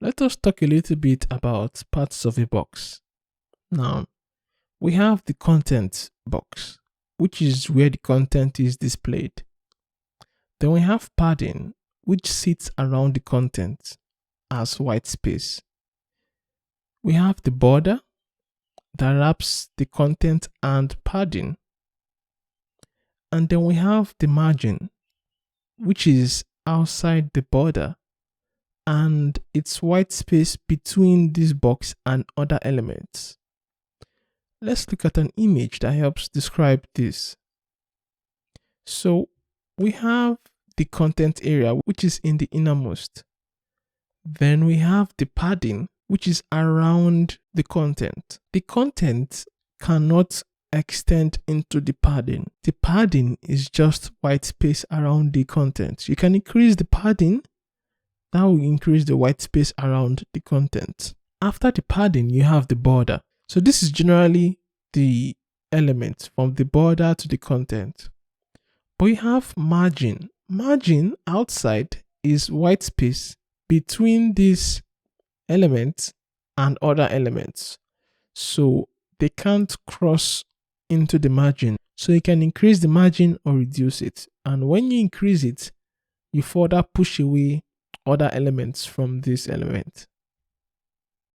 Let us talk a little bit about parts of a box. Now, we have the content box, which is where the content is displayed. Then we have padding, which sits around the content as white space. We have the border that wraps the content and padding. And then we have the margin, which is outside the border, and it's white space between this box and other elements. Let's look at an image that helps describe this. So we have the content area, which is in the innermost. Then we have the padding, which is around the content. The content cannot extend into the padding. The padding is just white space around the content. You can increase the padding, that will increase the white space around the content. After the padding, you have the border. So this is generally the element from the border to the content. But you have margin. Margin outside is white space between these elements and other elements. So they can't cross into the margin. So you can increase the margin or reduce it. And when you increase it, you further push away other elements from this element.